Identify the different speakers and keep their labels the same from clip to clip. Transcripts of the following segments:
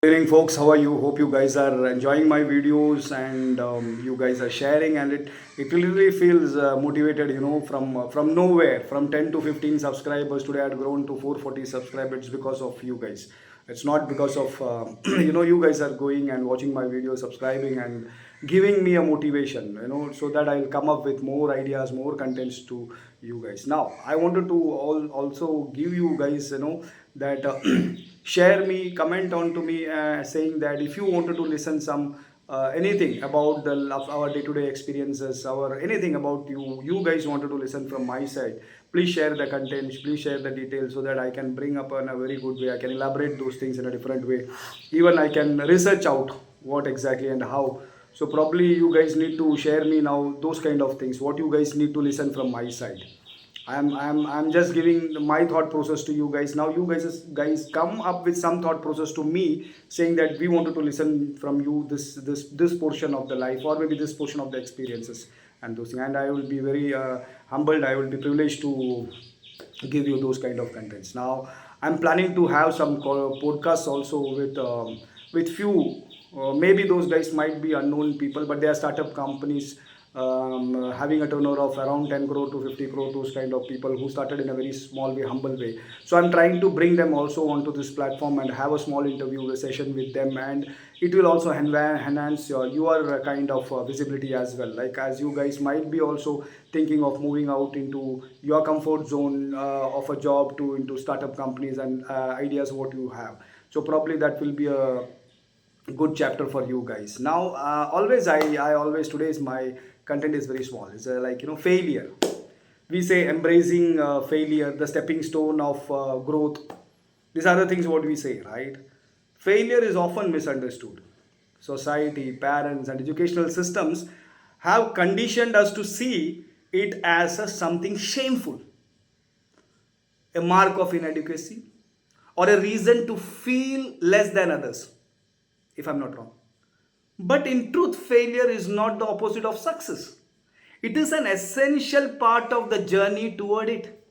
Speaker 1: Good evening, folks. How are you? Hope you guys are enjoying my videos and you guys are sharing, and it really feels motivated. From nowhere, from 10 to 15 subscribers today, I'd grown to 440 subscribers because of you guys. It's not because of you guys are going and watching my videos, subscribing and giving me a motivation. So that I'll come up with more ideas, more contents to you guys. Now, I wanted to also give you guys that share me, comment on to me, saying that if you wanted to listen some anything about our day-to-day experiences, our anything about you guys wanted to listen from my side, please share the contents, please share the details, so that I can bring up in a very good way. I can elaborate those things in a different way. Even I can research out what exactly and how. So probably you guys need to share me now those kind of things, what you guys need to listen from my side. I'm just giving my thought process to you guys. Now you guys come up with some thought process to me, saying that we wanted to listen from you this portion of the life, or maybe this portion of the experiences and those things. And I will be very humbled. I will be privileged to give you those kind of contents. Now I'm planning to have some podcasts also with few. Maybe those guys might be unknown people, but they are startup companies, having a turnover of around 10 crore to 50 crore, those kind of people who started in a very small way, humble way. So I'm trying to bring them also onto this platform and have a small interview session with them, and it will also enhance your kind of visibility as well. Like, as you guys might be also thinking of moving out into your comfort zone of a job to into startup companies and ideas what you have. So probably that will be a good chapter for you guys. Now always I always, today's my content is very small. It's like failure. We say embracing failure, the stepping stone of growth. These are the things what we say, right? Failure is often misunderstood. Society, parents and educational systems have conditioned us to see it as something shameful, a mark of inadequacy, or a reason to feel less than others, if I'm not wrong. But in truth, failure is not the opposite of success. It is an essential part of the journey toward it.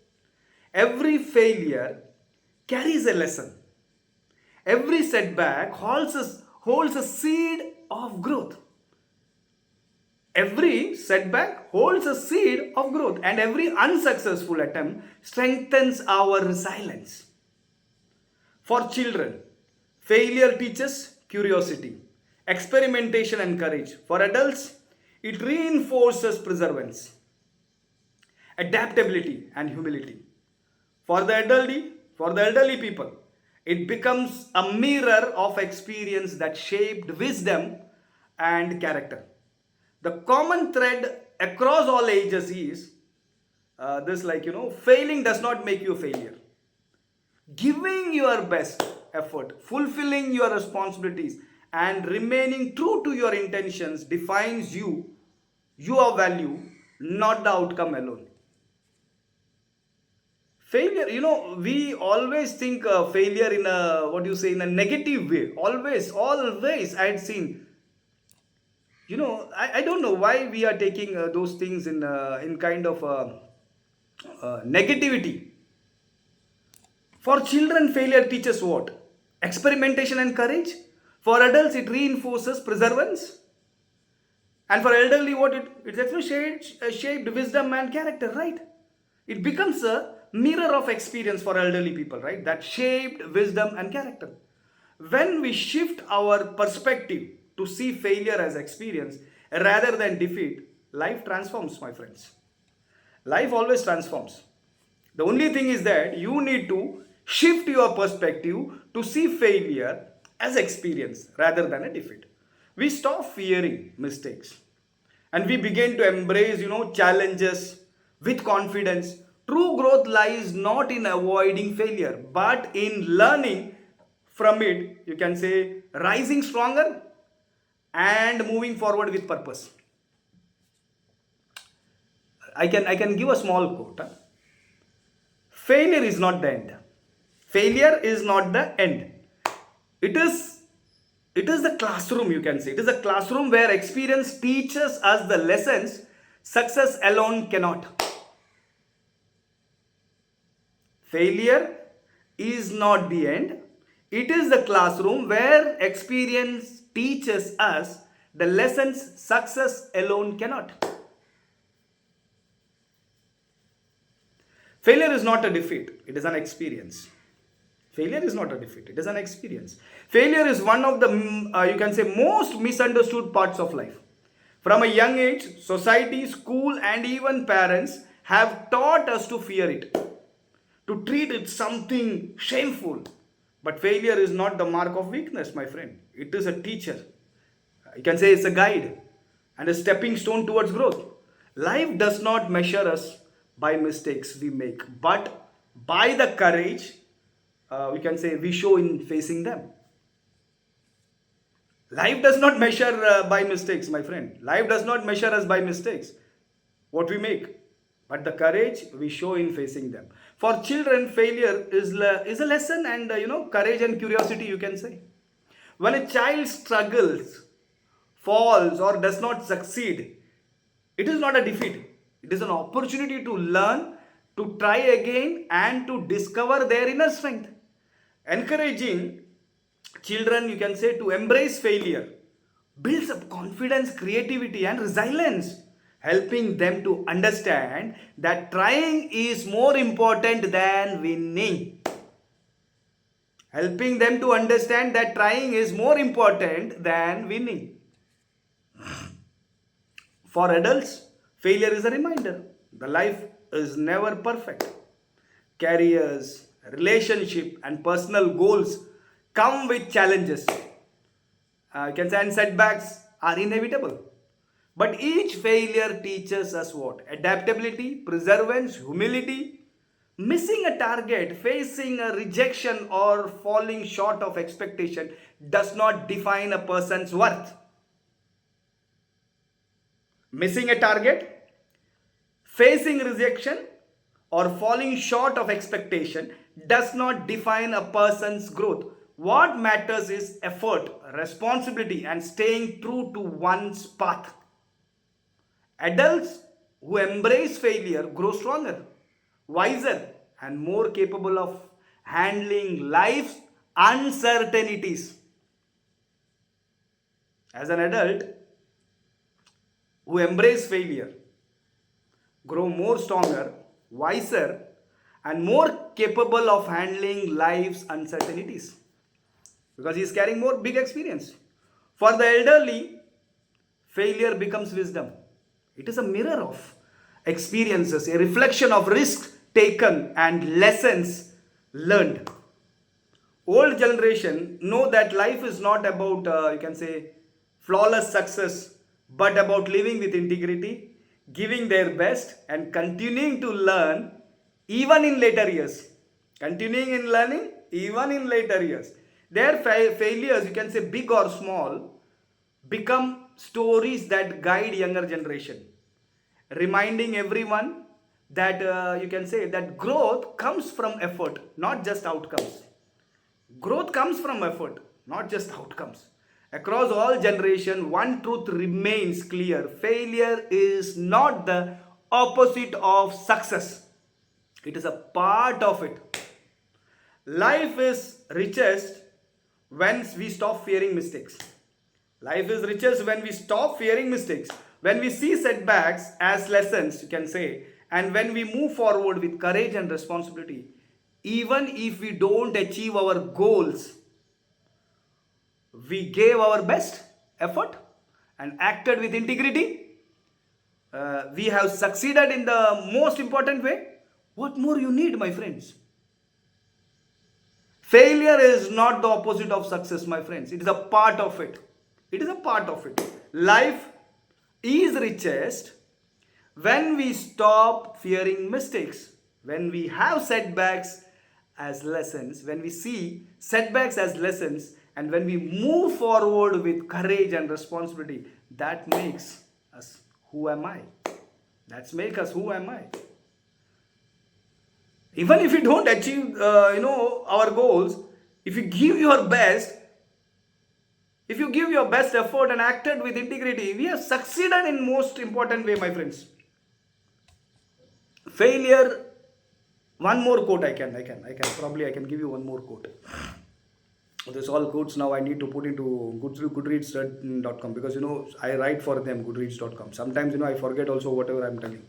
Speaker 1: Every failure carries a lesson. Every setback holds a seed of growth. Every setback holds a seed of growth, and every unsuccessful attempt strengthens our resilience. For children, failure teaches curiosity, experimentation, and courage. For adults, it reinforces perseverance, adaptability, and humility. For the elderly people, it becomes a mirror of experience that shaped wisdom and character. The common thread across all ages is this, like, failing does not make you a failure. Giving your best effort, fulfilling your responsibilities, and remaining true to your intentions defines you, your value, not the outcome alone. Failure, we always think failure in a, what you say, in a negative way. Always I had seen, I don't know why we are taking those things in kind of negativity. For children, failure teaches what? Experimentation and courage. For adults, it reinforces perseverance. And for elderly, what it actually shaped wisdom and character, right? It becomes a mirror of experience for elderly people, right? That shaped wisdom and character. When we shift our perspective to see failure as experience rather than defeat, life transforms, my friends. Life always transforms. The only thing is that you need to shift your perspective to see failure as experience rather than a defeat. We stop fearing mistakes and we begin to embrace, challenges with confidence. True growth lies not in avoiding failure, but in learning from it. You can say rising stronger and moving forward with purpose. I can give a small quote. Huh? Failure is not the end. Failure is not the end. It is it is the classroom, you can say. It is a classroom where experience teaches us the lessons success alone cannot. Failure is not the end. It is the classroom where experience teaches us the lessons success alone cannot. Failure is not a defeat, it is an experience. Failure is not a defeat, it is an experience. Failure is one of the, you can say, most misunderstood parts of life. From a young age, society, school, and even parents have taught us to fear it, to treat it something shameful. But failure is not the mark of weakness, my friend. It is a teacher. You can say it's a guide and a stepping stone towards growth. Life does not measure us by mistakes we make, but by the courage, we can say, we show in facing them. Life does not measure by mistakes, my friend. Life does not measure us by mistakes, what we make, but the courage we show in facing them. For children, failure is a lesson, and courage and curiosity, you can say. When a child struggles, falls, or does not succeed, it is not a defeat. It is an opportunity to learn, to try again, and to discover their inner strength. Encouraging children, you can say, to embrace failure builds up confidence, creativity, and resilience, helping them to understand that trying is more important than winning. Helping them to understand that trying is more important than winning. For adults, failure is a reminder the life is never perfect. Careers, relationship, and personal goals come with challenges. You can say, and setbacks are inevitable. But each failure teaches us what? Adaptability, perseverance, humility. Missing a target, facing a rejection, or falling short of expectation does not define a person's worth. Missing a target, facing rejection, or falling short of expectation does not define a person's growth. What matters is effort, responsibility, and staying true to one's path. Adults who embrace failure grow stronger, wiser, and more capable of handling life's uncertainties. As an adult who embrace failure, grow more stronger, wiser, and more capable of handling life's uncertainties, because he is carrying more big experience. For the elderly, failure becomes wisdom. It is a mirror of experiences, a reflection of risks taken and lessons learned. Old generation know that life is not about, you can say, flawless success, but about living with integrity, giving their best, and continuing to learn even in later years. Continuing in learning even in later years. Their failures, you can say big or small, become stories that guide younger generation, reminding everyone that you can say that growth comes from effort, not just outcomes. Growth comes from effort, not just outcomes. Across all generations, one truth remains clear. Failure is not the opposite of success. It is a part of it. Life is richest when we stop fearing mistakes. Life is richest when we stop fearing mistakes. When we see setbacks as lessons, you can say, and when we move forward with courage and responsibility, even if we don't achieve our goals, we gave our best effort and acted with integrity. We have succeeded in the most important way. What more you need, my friends? Failure is not the opposite of success, my friends. It is a part of it. It is a part of it. Life is richest when we stop fearing mistakes, when we have setbacks as lessons, when we see setbacks as lessons, and when we move forward with courage and responsibility. That makes us who am I? That's make us who am I? Even if you don't achieve our goals, if you give your best, if you give your best effort and acted with integrity, we have succeeded in most important way, my friends. Failure, one more quote I can give you one more quote. this all quotes now I need to put into goodreads.com, because I write for them, goodreads.com. Sometimes I forget also whatever I'm telling.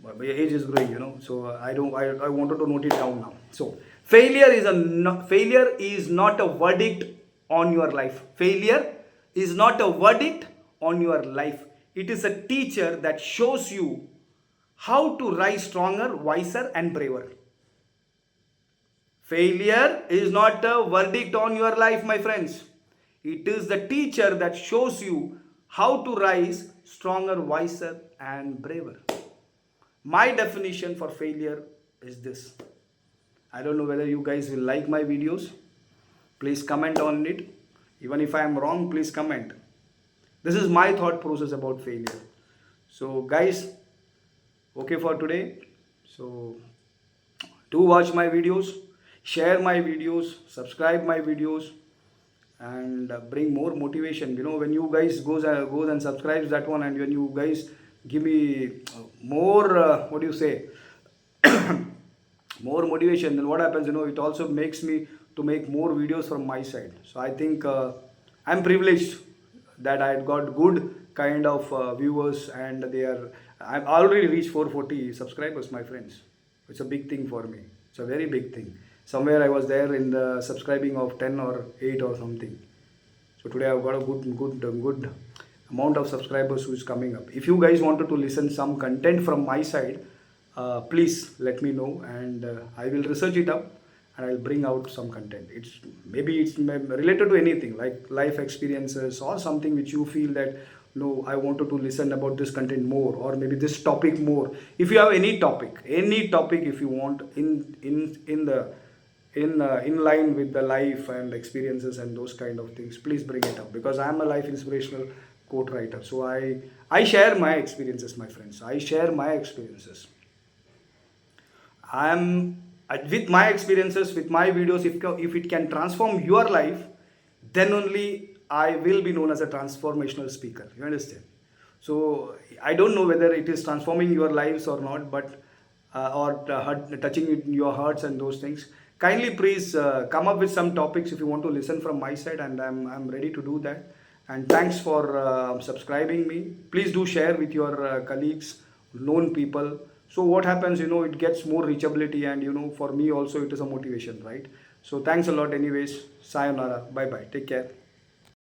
Speaker 1: But my age is growing, so I don't I wanted to note it down now. So failure is not a verdict on your life. Failure is not a verdict on your life. It is a teacher that shows you how to rise stronger, wiser, and braver. Failure is not a verdict on your life, my friends. It is the teacher that shows you how to rise stronger, wiser, and braver. My definition for failure is this. I don't know whether you guys will like my videos. Please comment on it. Even if I am wrong, please comment. This is my thought process about failure. So, guys, okay for today. So, do watch my videos, share my videos, subscribe my videos, and bring more motivation. When you guys goes and subscribes that one, and when you guys give me more what do you say more motivation, then what happens, it also makes me to make more videos from my side. So I think I'm privileged that I got good kind of viewers, and I've already reached 440 subscribers, my friends. It's a big thing for me. It's a very big thing. Somewhere I was there in the subscribing of 10 or 8 or something. So today I've got a good amount of subscribers who is coming up. If you guys wanted to listen some content from my side, please let me know, and I will research it up and I'll bring out some content. It's related to anything like life experiences or something which you feel that no, I wanted to listen about this content more, or maybe this topic more. If you have any topic if you want in line with the life and experiences and those kind of things, please bring it up, because I am a life inspirational quote writer. So I share my experiences, my friends. I share my experiences. I am with my experiences, with my videos. If it can transform your life, then only I will be known as a transformational speaker. You understand? So I don't know whether it is transforming your lives or not, but touching your hearts and those things. Kindly please come up with some topics if you want to listen from my side, and I'm ready to do that. And thanks for subscribing me. Please do share with your colleagues, known people. So what happens, it gets more reachability, and for me also it is a motivation, right? So thanks a lot anyways. Sayonara. Bye bye. Take care.